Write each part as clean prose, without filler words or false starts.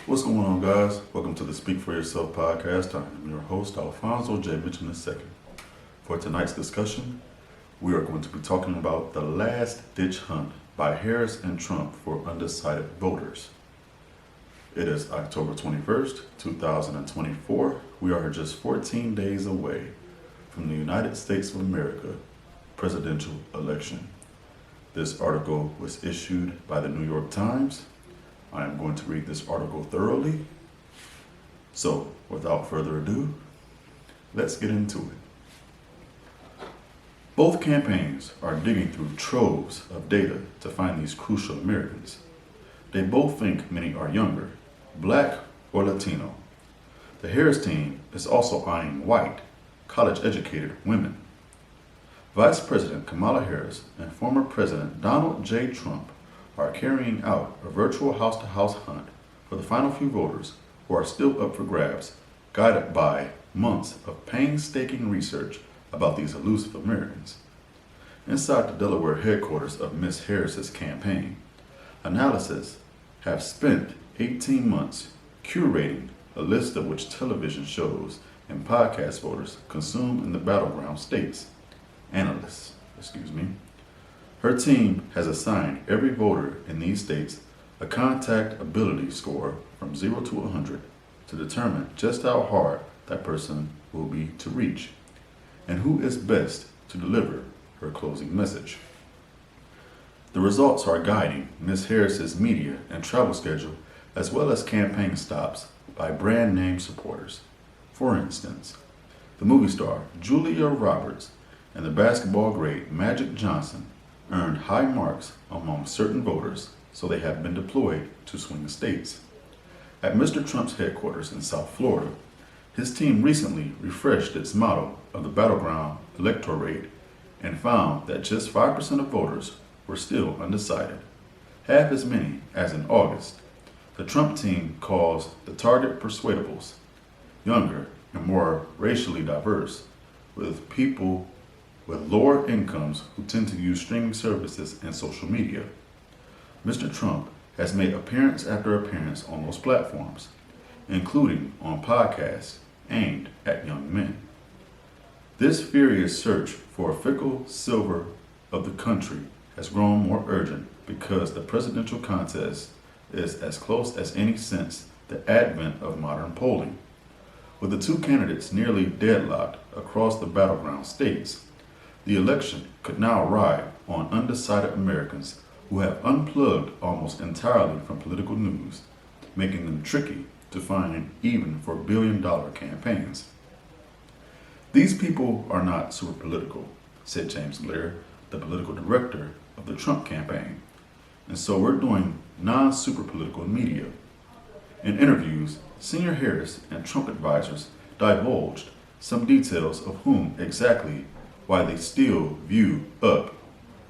What's going on, guys? Welcome to the Speak for Yourself podcast. I am your host, Alfonso J. Mitchell II. For tonight's discussion, we are going to be talking about the last ditch hunt by Harris and Trump for undecided voters. It is October 21st, 2024. We are just 14 days away from the United States of America presidential election. This article was issued by the New York Times. I am going to read this article thoroughly. So, without further ado, let's get into it. Both campaigns are digging through troves of data to find these crucial Americans. They both think many are younger, Black or Latino. The Harris team is also eyeing white, college-educated women. Vice President Kamala Harris and former President Donald J. Trump are carrying out a virtual house-to-house hunt for the final few voters who are still up for grabs, guided by months of painstaking research about these elusive Americans. Inside the Delaware headquarters of Ms. Harris's campaign, analysts have spent 18 months curating a list of which television shows and podcast voters consume in the battleground states. Her team has assigned every voter in these states a contact ability score from 0 to 100 to determine just how hard that person will be to reach and who is best to deliver her closing message. The results are guiding Ms. Harris's media and travel schedule, as well as campaign stops by brand name supporters. For instance, the movie star Julia Roberts and the basketball great Magic Johnson earned high marks among certain voters, so they have been deployed to swing states. At Mr. Trump's headquarters in South Florida, his team recently refreshed its model of the battleground electorate and found that just 5% of voters were still undecided, half as many as in August. The Trump team calls the target persuadables, younger and more racially diverse, with people with lower incomes who tend to use streaming services and social media. Mr. Trump has made appearance after appearance on those platforms, including on podcasts aimed at young men. This furious search for a fickle silver of the country has grown more urgent because the presidential contest is as close as any since the advent of modern polling. With the two candidates nearly deadlocked across the battleground states, the election could now ride on undecided Americans who have unplugged almost entirely from political news, making them tricky to find even for billion-dollar campaigns. These people are not super political, said James Blair, the political director of the Trump campaign, and so we're doing non-super political media. In interviews, senior Harris and Trump advisors divulged some details of whom exactly why they still view up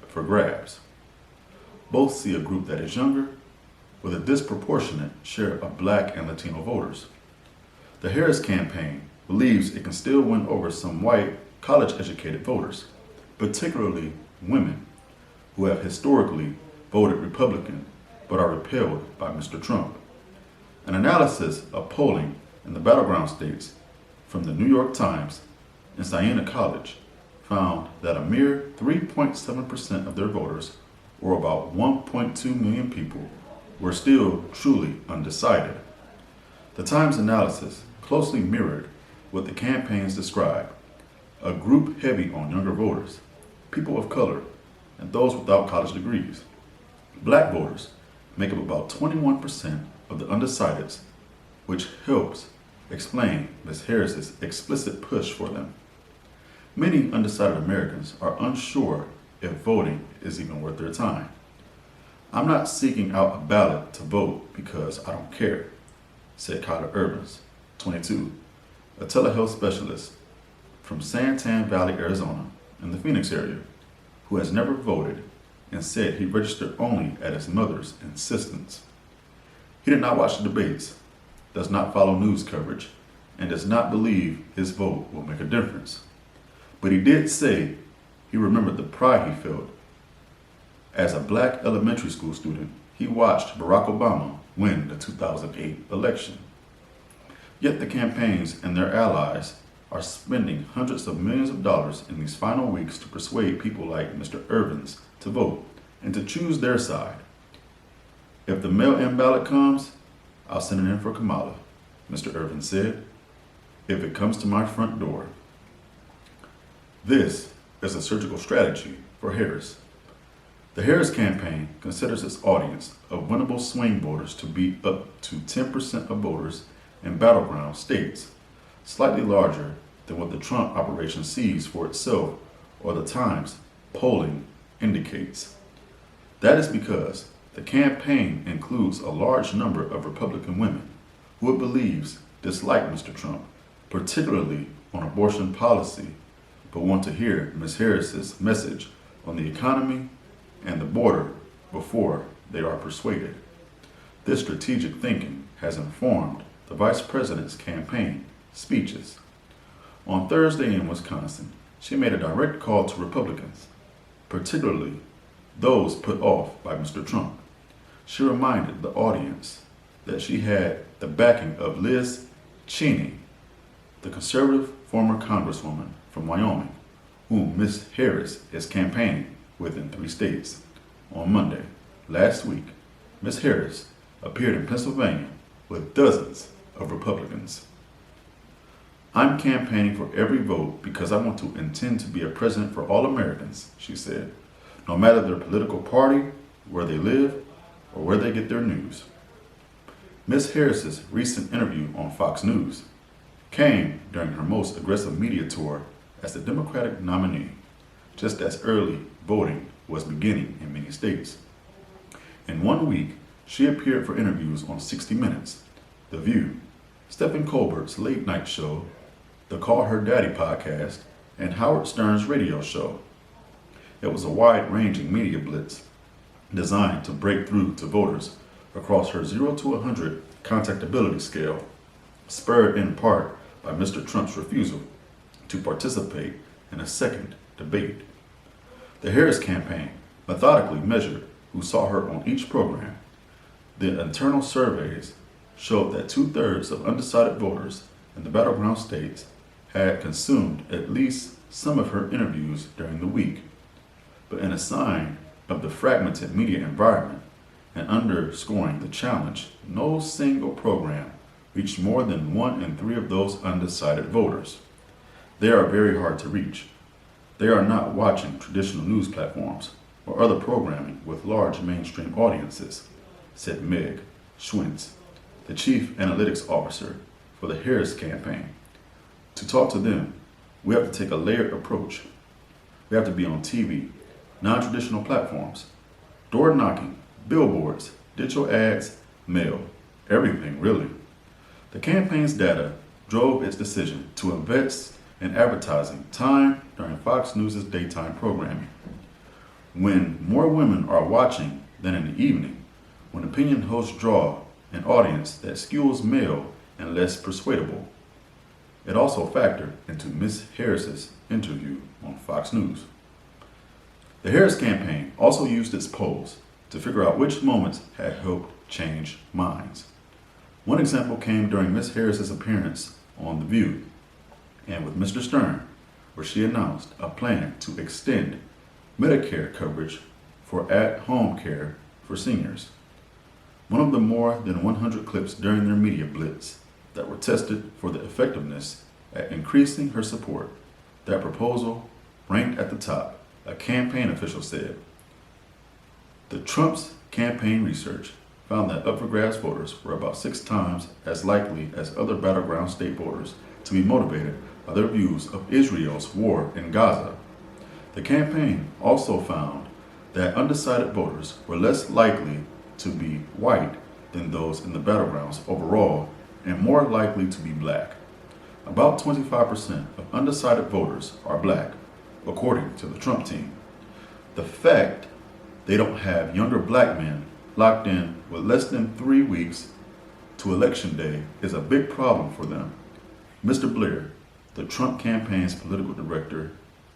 for grabs. Both see a group that is younger, with a disproportionate share of Black and Latino voters. The Harris campaign believes it can still win over some white, college-educated voters, particularly women, who have historically voted Republican but are repelled by Mr. Trump. An analysis of polling in the battleground states from the New York Times and Siena College found that a mere 3.7% of their voters, or about 1.2 million people, were still truly undecided. The Times analysis closely mirrored what the campaigns described: a group heavy on younger voters, people of color, and those without college degrees. Black voters make up about 21% of the undecideds, which helps explain Ms. Harris's explicit push for them. Many undecided Americans are unsure if voting is even worth their time. I'm not seeking out a ballot to vote because I don't care, said Kyler Urbans, 22, a telehealth specialist from Santan Valley, Arizona, in the Phoenix area, who has never voted and said he registered only at his mother's insistence. He did not watch the debates, does not follow news coverage, and does not believe his vote will make a difference. But he did say he remembered the pride he felt. As a Black elementary school student, he watched Barack Obama win the 2008 election. Yet the campaigns and their allies are spending hundreds of millions of dollars in these final weeks to persuade people like Mr. Irvins to vote and to choose their side. If the mail-in ballot comes, I'll send it in for Kamala, Mr. Irvins said, if it comes to my front door. This is a surgical strategy for Harris. The Harris campaign considers its audience of winnable swing voters to be up to 10% of voters in battleground states, slightly larger than what the Trump operation sees for itself or the Times polling indicates. That is because the campaign includes a large number of Republican women who it believes dislike Mr. Trump, particularly on abortion policy, but want to hear Ms. Harris's message on the economy and the border before they are persuaded. This strategic thinking has informed the vice president's campaign speeches. On Thursday in Wisconsin, she made a direct call to Republicans, particularly those put off by Mr. Trump. She reminded the audience that she had the backing of Liz Cheney, the conservative former congresswoman from Wyoming, whom Ms. Harris is campaigning with in 3 states. On Monday, last week, Ms. Harris appeared in Pennsylvania with dozens of Republicans. I'm campaigning for every vote because I want to intend to be a president for all Americans, she said, no matter their political party, where they live, or where they get their news. Ms. Harris's recent interview on Fox News came during her most aggressive media tour as the Democratic nominee, just as early voting was beginning in many states. In 1 week, she appeared for interviews on 60 Minutes, The View, Stephen Colbert's late night show, the Call Her Daddy podcast, and Howard Stern's radio show. It was a wide-ranging media blitz designed to break through to voters across her 0 to 100 contactability scale, spurred in part by Mr. Trump's refusal to participate in a second debate. The Harris campaign methodically measured who saw her on each program. The internal surveys showed that 2/3 of undecided voters in the battleground states had consumed at least some of her interviews during the week. But in a sign of the fragmented media environment and underscoring the challenge, no single program reached more than 1 in 3 of those undecided voters. They are very hard to reach. They are not watching traditional news platforms or other programming with large mainstream audiences, said Meg Schwentz, the chief analytics officer for the Harris campaign. To talk to them, we have to take a layered approach. We have to be on TV, non-traditional platforms, door knocking, billboards, digital ads, mail, everything really. The campaign's data drove its decision to invest in advertising time during Fox News' daytime programming. When more women are watching than in the evening, when opinion hosts draw an audience that skews male and less persuadable. It also factored into Ms. Harris's interview on Fox News. The Harris campaign also used its polls to figure out which moments had helped change minds. One example came during Ms. Harris's appearance on The View and with Mr. Stern, where she announced a plan to extend Medicare coverage for at-home care for seniors. One of the more than 100 clips during their media blitz that were tested for the effectiveness at increasing her support. That proposal ranked at the top, a campaign official said. The Trump's campaign research found that up-for-grabs voters were about 6 times as likely as other battleground state voters to be motivated by their views of Israel's war in Gaza. The campaign also found that undecided voters were less likely to be white than those in the battlegrounds overall and more likely to be black. About 25% of undecided voters are black, according to the Trump team. The fact they don't have younger black men locked in with less than 3 weeks to Election Day is a big problem for them. Mr. Blair, the Trump campaign's political director,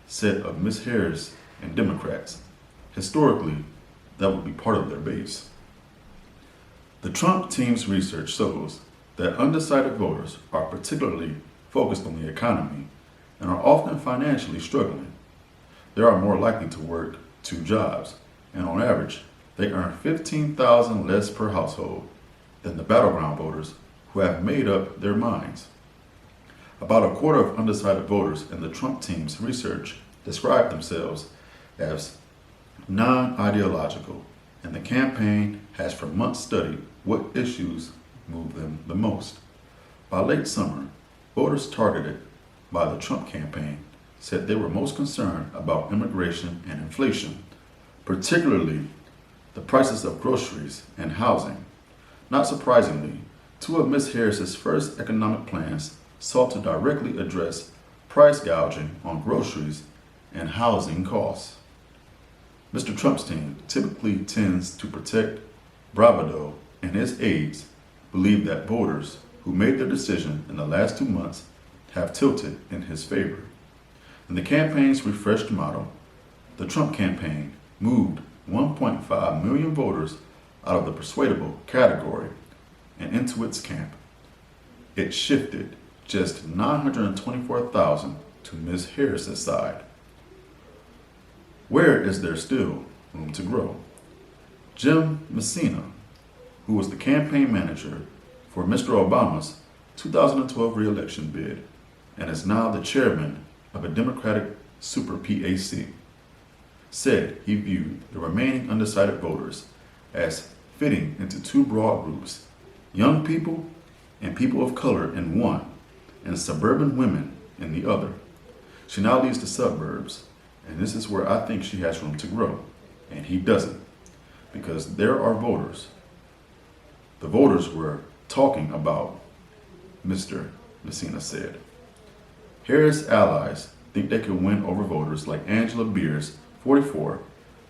said of Ms. Harris and Democrats, historically, that would be part of their base. The Trump team's research shows that undecided voters are particularly focused on the economy and are often financially struggling. They are more likely to work 2 jobs, and on average, they earn $15,000 less per household than the battleground voters who have made up their minds. About a quarter of undecided voters in the Trump team's research describe themselves as non-ideological, and the campaign has for months studied what issues move them the most. By late summer, voters targeted by the Trump campaign said they were most concerned about immigration and inflation, particularly the prices of groceries and housing. Not surprisingly, 2 of Ms. Harris's first economic plans sought to directly address price gouging on groceries and housing costs. Mr. Trump's team typically tends to protect bravado, and his aides believe that voters who made their decision in the last 2 months have tilted in his favor. In the campaign's refreshed motto, the Trump campaign moved 1.5 million voters out of the persuadable category and into its camp. It shifted just 924,000 to Ms. Harris's side. Where is there still room to grow? Jim Messina, who was the campaign manager for Mr. Obama's 2012 re-election bid and is now the chairman of a Democratic super PAC, said he viewed the remaining undecided voters as fitting into 2 broad groups: young people and people of color in one, and suburban women in the other. She now leads the suburbs, and this is where I think she has room to grow, and he doesn't, because there are voters. The voters were talking about, Mr. Messina said. Harris' allies think they can win over voters like Angela Beers, 44,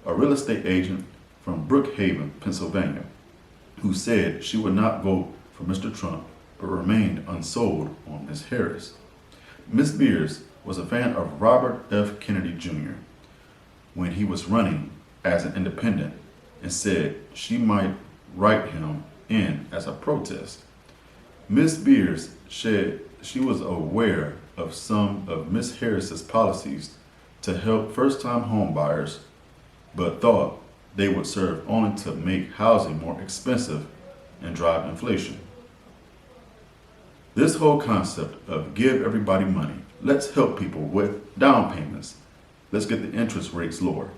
a real estate agent from Brookhaven, Pennsylvania, who said she would not vote for Mr. Trump but remained unsold on Ms. Harris. Ms. Beers was a fan of Robert F. Kennedy Jr. when he was running as an independent and said she might write him in as a protest. Ms. Beers said she was aware of some of Ms. Harris's policies to help first-time home buyers, but thought they would serve only to make housing more expensive and drive inflation. This whole concept of give everybody money, let's help people with down payments, let's get the interest rates lower,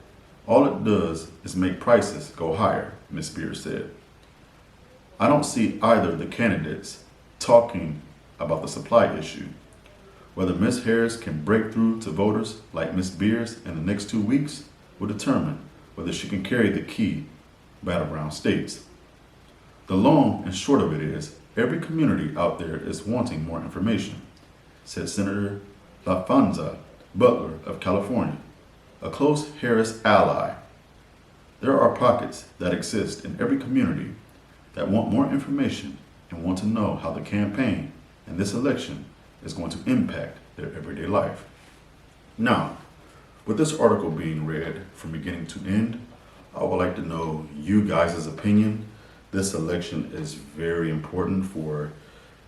all it does is make prices go higher, Ms. Beers said. I don't see either of the candidates talking about the supply issue. Whether Ms. Harris can break through to voters like Ms. Beers in the next 2 weeks will determine whether she can carry the key battleground states. The long and short of it is, every community out there is wanting more information, said Senator LaFonza Butler of California, a close Harris ally. There are pockets that exist in every community that want more information and want to know how the campaign and this election is going to impact their everyday life. Now, with this article being read from beginning to end, I would like to know you guys' opinion. This election is very important for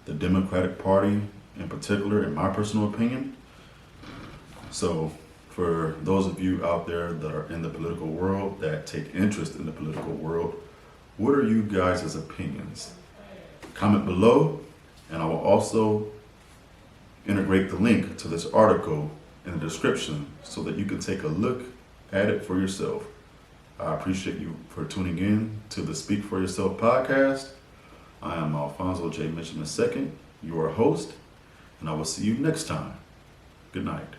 the Democratic Party in particular, in my personal opinion. So for those of you out there that are in the political world, that take interest in the political world, what are you guys' opinions? Comment below, and I will also integrate the link to this article in the description so that you can take a look at it for yourself. I appreciate you for tuning in to the Speak For Yourself podcast. I am Alfonso J. Mitchell II, your host, and I will see you next time. Good night.